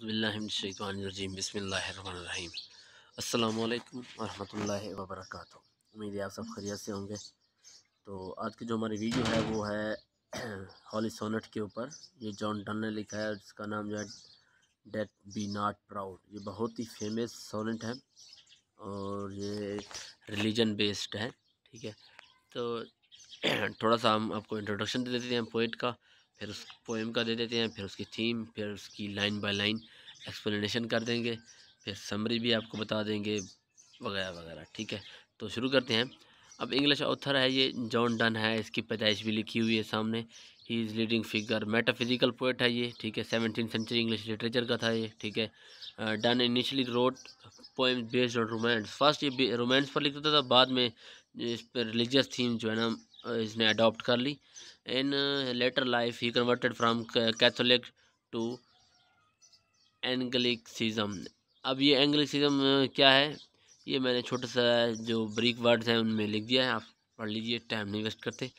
औज़ुबिल्लाहिमिनश्शैतानिर्रजीम बिस्मिल्लाहिर्रहमानिर्रहीम। अस्सलामु अलैकुम वरहमतुल्लाहि वबरकातुहू। उम्मीद है आप सब खैरियत से होंगे। तो आज की जो हमारी वीडियो है वो है हॉली सोनेट के ऊपर। ये जॉन डन ने लिखा है, जिसका नाम जो है डेथ बी नॉट प्राउड। ये बहुत ही फेमस सोनेट है और ये रिलीजन बेस्ड है। ठीक है, तो थोड़ा सा हम आपको इंट्रोडक्शन दे देते हैं पोइट का, फिर उस पोएम का दे देते हैं, फिर उसकी थीम, फिर उसकी लाइन बाय लाइन एक्सप्लेनेशन कर देंगे, फिर समरी भी आपको बता देंगे वगैरह वगैरह। ठीक है, तो शुरू करते हैं। अब इंग्लिश ऑथर है ये जॉन डन है, इसकी पैदाइश भी लिखी हुई है सामने। He is leading figure, metaphysical poet है ये। ठीक है, 17th सेंचुरी इंग्लिश लिटरेचर का था ये। ठीक है, done initially wrote poem based on romance. First ये रोमांस पर लिखता था, बाद में इस पर रिलीजियस थीम जो है ना इसने अडॉप्ट कर ली। इन लेटर लाइफ ही converted from Catholic to Anglicism. अब ये एंग्लिसिज्म क्या है, ये मैंने छोटा सा जो ब्रीक वर्ड्स हैं उनमें लिख दिया है, आप पढ़ लीजिए, टाइम नहीं वेस्ट करते।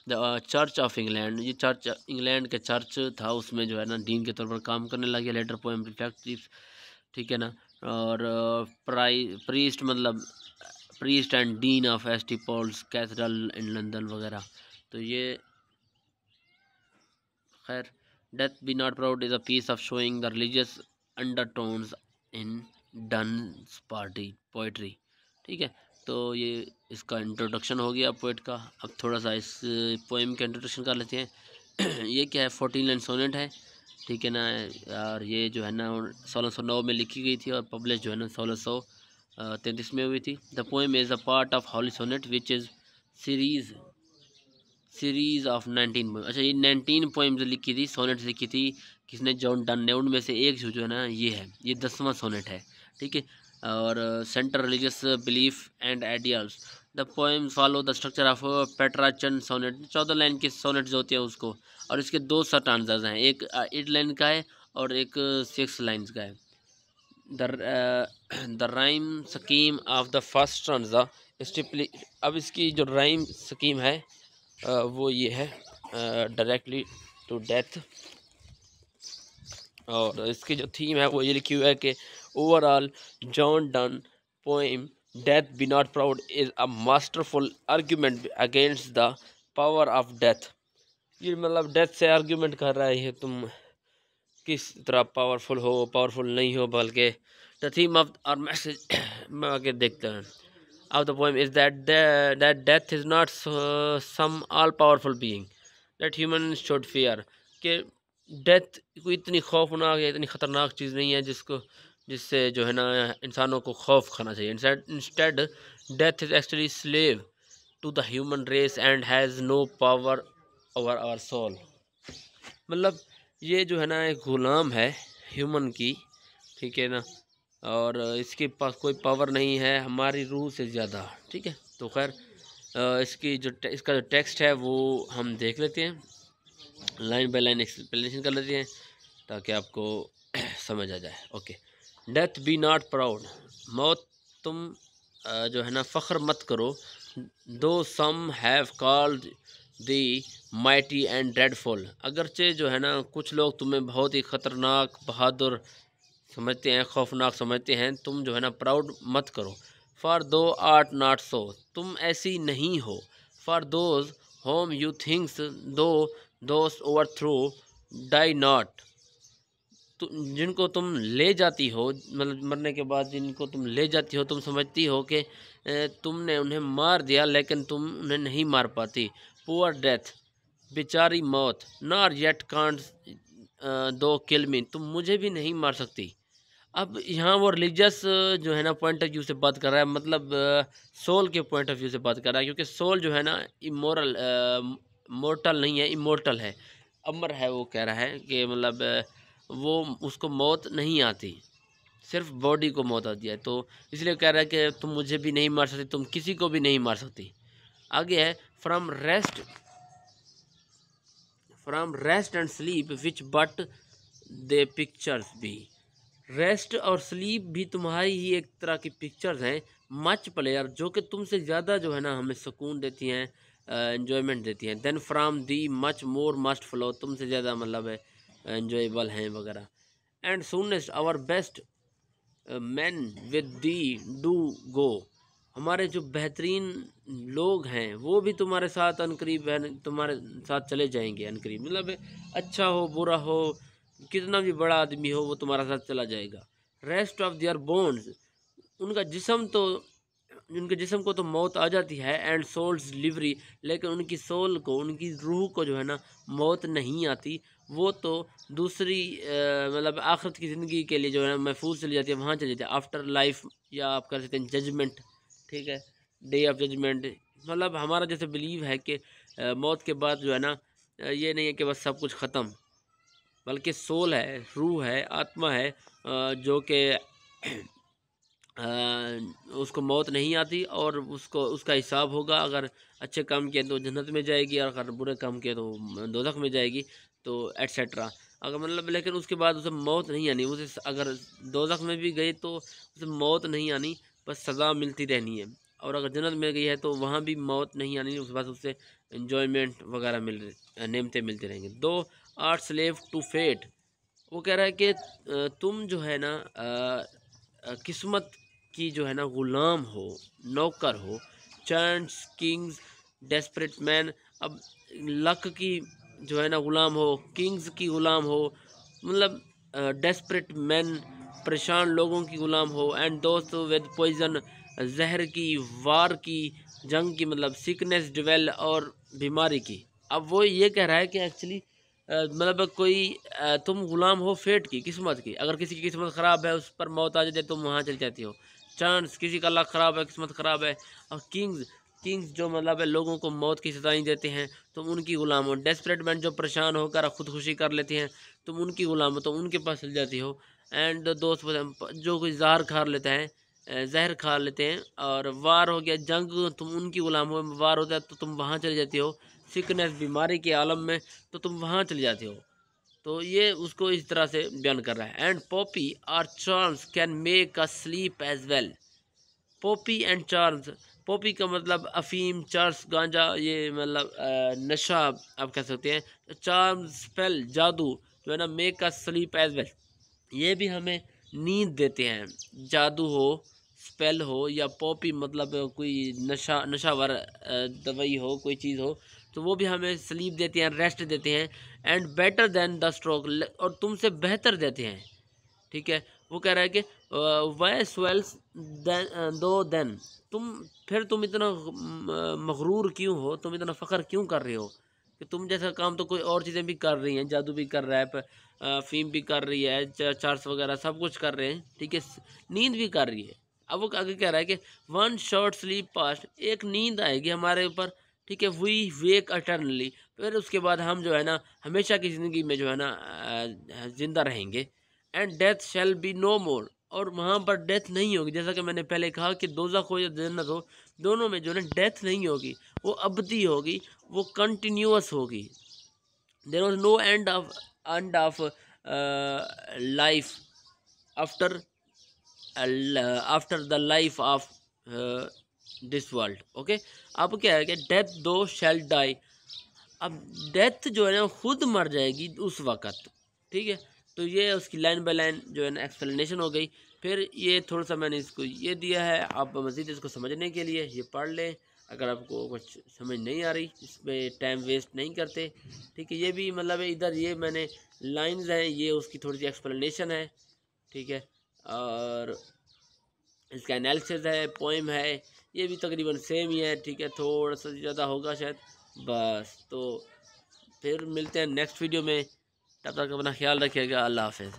द चर्च ऑफ इंग्लैंड, ये चर्च इंग्लैंड के चर्च था, उसमें जो है ना डीन के तौर पर काम करने लगे। लेटर पोएम रिफ्लेक्टिव, ठीक है ना। और प्रीस्ट मतलब priest and dean of S T. Paul's Cathedral in London वगैरह। तो ये खैर, death be not proud is a piece of showing the religious undertones in Donne's party poetry. ठीक है, तो ये इसका इंट्रोडक्शन हो गया पोइट का। अब थोड़ा सा इस पोएम का इंट्रोडक्शन कर लेते हैं। ये क्या है, 14 लाइन सोनेट है। ठीक है ना, और ये जो है ना 1609 में लिखी गई थी और पब्लिश जो है ना 1633 में हुई थी। The poem is a part of holy sonnet which is series of 19 poem. अच्छा, ये 19 पोएम्स लिखी थी, सोनेट्स लिखी थी किसने, जॉन डन ने। उनमें से एक जो है ना ये है, ये 10वां सोनेट है। ठीक है, और centre religious belief and ideals. The poem follow the structure of Petrarchan sonnet. 14 line के सोनेट जो होते हैं उसको, और इसके 2 स्टांजाज हैं, एक 8 लाइन का है और एक 6 लाइन्स का है। The rhyme scheme of the first stanza steeply. अब इसकी जो राइम स्कीम है वो ये है, डायरेक्टली टू डेथ। और इसकी जो थीम है वो ये लिखी हुई है कि overall John Donne poem death be not proud is a masterful argument against the power of death. ये मतलब डेथ से आर्ग्यूमेंट कर रहा है, तुम किस तरह पावरफुल हो, पावरफुल नहीं हो, बल्कि the theme of our message में आगे देखते हैं of the poem is that death is not some all powerful being that humans should fear। कि डेथ कोई इतनी खौफनाक या इतनी ख़तरनाक चीज़ नहीं है जिससे जो है ना इंसानों को खौफ खाना चाहिए। Instead death is actually slave to the human race and has no power over our soul. मतलब ये जो है ना एक ग़ुलाम है ह्यूमन की, ठीक है ना, और इसके पास कोई पावर नहीं है हमारी रूह से ज़्यादा। ठीक है, तो खैर इसका जो टेक्स्ट है वो हम देख लेते हैं, लाइन बाय लाइन एक्सप्लेनेशन कर लेते हैं ताकि आपको समझ आ जाए। Okay, death be not proud. मौत तुम जो है ना फ़ख्र मत करो। Though some have called thee mighty and dreadful. अगरचे जो है ना कुछ लोग तुम्हें बहुत ही ख़तरनाक, बहादुर समझते हैं, खौफनाक समझते हैं, तुम जो है ना प्राउड मत करो। फॉर दो आर्ट नॉट सो, तुम ऐसी नहीं हो। For those home you thinks दो दोस्त ओवर थ्रू डाई नॉट, जिनको तुम ले जाती हो, मतलब मरने के बाद जिनको तुम ले जाती हो, तुम समझती हो कि तुमने उन्हें मार दिया, लेकिन तुम उन्हें नहीं मार पाती। पुअर डेथ, बेचारी मौत। नॉट येट कांट दो किल मी, तुम मुझे भी नहीं मार सकती। अब यहाँ वो रिलीजियस जो है ना पॉइंट ऑफ व्यू से बात कर रहा है, मतलब सोल के पॉइंट ऑफ व्यू से बात कर रहा है, क्योंकि सोल जो है ना इमोरल मोर्टल नहीं है, इमोर्टल है, अमर है। वो कह रहा है कि मतलब वो उसको मौत नहीं आती, सिर्फ बॉडी को मौत आती है। तो इसलिए कह रहा है कि तुम मुझे भी नहीं मार सकती, तुम किसी को भी नहीं मार सकती। आगे है from rest and sleep which but they pictures भी। रेस्ट और स्लीप भी तुम्हारी ही एक तरह की पिक्चर्स हैं, मच प्लेयर, जो कि तुमसे ज़्यादा जो है ना हमें सुकून देती हैं, एन्जॉयमेंट देती हैं। Then from thee much more must flow, तुमसे ज़्यादा मतलब है एन्जॉयबल हैं वगैरह। And soonest our best men with thee do go. हमारे जो बेहतरीन लोग हैं वो भी तुम्हारे साथ अनकरीब है, तुम्हारे साथ चले जाएंगे अनकरीब, मतलब अच्छा हो बुरा हो, कितना भी बड़ा आदमी हो वो तुम्हारे साथ चला जाएगा। रेस्ट ऑफ देयर बोन्स, उनका जिस्म तो, उनके जिस्म को तो मौत आ जाती है। एंड सोल्स डिलीवरी, लेकिन उनकी सोल को, उनकी रूह को जो है ना मौत नहीं आती, वो तो दूसरी मतलब आखिरत की ज़िंदगी के लिए जो है ना महफूज चली जाती है, वहाँ चली जाती है आफ्टर लाइफ, या आप कर सकते हैं जजमेंट, ठीक है, डे ऑफ जजमेंट। मतलब हमारा जैसे बिलीव है कि मौत के बाद जो है ना ये नहीं है कि बस सब कुछ ख़त्म, बल्कि सोल है, रूह है, आत्मा है, जो कि उसको मौत नहीं आती, और उसको उसका हिसाब होगा। अगर अच्छे काम किए तो जन्नत में जाएगी, और अगर बुरे काम किए तो दोज़ख में जाएगी, तो एट्सेट्रा। अगर मतलब लेकिन उसके बाद उसे मौत नहीं आनी, उसे अगर दोज़ख में भी गई तो उसे मौत नहीं आनी, बस सज़ा मिलती रहनी है। और अगर जन्नत में गई है तो वहाँ भी मौत नहीं आनी, उसके बाद उससे इन्जॉयमेंट वगैरह नेमतें मिलती रहेंगी। दो आर स्लेव टू फेट, वो कह रहा है कि तुम जो है ना किस्मत की जो है ना ग़ुलाम हो, नौकर हो। चांस किंग्स डेस्परेट मैन, अब लक की जो है ना ग़ुलाम हो, किंग्स की ग़ुलाम हो, मतलब डेस्परेट मैन परेशान लोगों की ग़ुलाम हो। एंड दोस्त विद पॉइजन, जहर की, वार की, जंग की, मतलब सिकनेस डिवेल, और बीमारी की। अब वो ये कह रहा है कि एक्चुअली मतलब कोई तुम गुलाम हो फेट की, किस्मत की। अगर किसी की किस्मत ख़राब है, उस पर मौत आ जाती है, तुम वहाँ चली जाती हो। चांस, किसी का लक ख़राब है, किस्मत ख़राब है। और किंग्स, किंग्स जो मतलब है लोगों को मौत की सज़ाएँ देते हैं, तुम उनकी ग़ुलाम हो। डेस्परेट मैन जो परेशान होकर ख़ुदकुशी कर लेते हैं, तुम उनकी ग़ुलाम हो, तो उनके पास चली जाती हो। एंड दोस्त जो कोई ज़हर खा लेता है, जहर खा लेते हैं। और वार हो गया, जंग, तुम उनकी ग़ुलाम हो, वार होता है तो तुम वहाँ चली जाती हो। सिकनेस, बीमारी के आलम में, तो तुम वहाँ चले जाते हो। तो ये उसको इस तरह से बयान कर रहा है। And poppy are charms can make a sleep as well. Poppy and charms, poppy का मतलब अफीम, चार्ल्स गांजा, ये मतलब नशा आप कह सकते हैं। चार्म्स स्पेल, जादू जो है ना, make a sleep as well, ये भी हमें नींद देते हैं। जादू हो, स्पेल हो, या पॉपी मतलब कोई नशावर दवाई हो, कोई चीज़ हो, तो वो भी हमें स्लीप देते हैं, रेस्ट देते हैं। And better than the stroke, और तुमसे बेहतर देते हैं, ठीक है। वो कह रहा है कि वाई स्वेल्स दो देन, तुम फिर तुम इतना मगरूर क्यों हो, तुम इतना फ़ख्र क्यों कर रहे हो कि तुम जैसा काम तो कोई और चीज़ें भी कर रही हैं, जादू भी कर रहा है, फ़ीम भी कर रही है, चार्स वगैरह सब कुछ कर रहे हैं, ठीक है, नींद भी कर रही है। अब वो आगे कह रहा है कि वन शॉर्ट स्लीप पास्ट, एक नींद आएगी हमारे ऊपर, ठीक है, वी वेक अटर्नली, फिर उसके बाद हम जो है ना हमेशा की ज़िंदगी में जो है ना ज़िंदा रहेंगे। And death shall be no more, और वहाँ पर डेथ नहीं होगी। जैसा कि मैंने पहले कहा कि दोज़ख हो या जन्नत हो, दोनों में जो है डेथ नहीं होगी, वो अबदी होगी, वो कंटिन्यूअस होगी। There was no end of life after after the life of this world. Okay, अब क्या है कि डेथ दो शैल डाई, अब डेथ जो है ना खुद मर जाएगी उस वक़्त, ठीक है। तो ये उसकी लाइन बाय लाइन जो है ना एक्सप्लेनेशन हो गई। फिर ये थोड़ा सा मैंने इसको ये दिया है, आप मज़ीद इसको समझने के लिए ये पढ़ लें। अगर आपको कुछ समझ नहीं आ रही, इसमें टाइम वेस्ट नहीं करते, ठीक है। ये भी मतलब इधर ये मैंने लाइंस हैं, ये उसकी थोड़ी सी एक्सप्लेनेशन है, ठीक है। और इसका एनालिसिस है, पोएम है, ये भी तकरीबन सेम ही है, ठीक है, थोड़ा सा ज़्यादा होगा शायद बस। तो फिर मिलते हैं नेक्स्ट वीडियो में, तब तक अपना ख्याल रखिएगा। अल्लाह हाफ़िज़।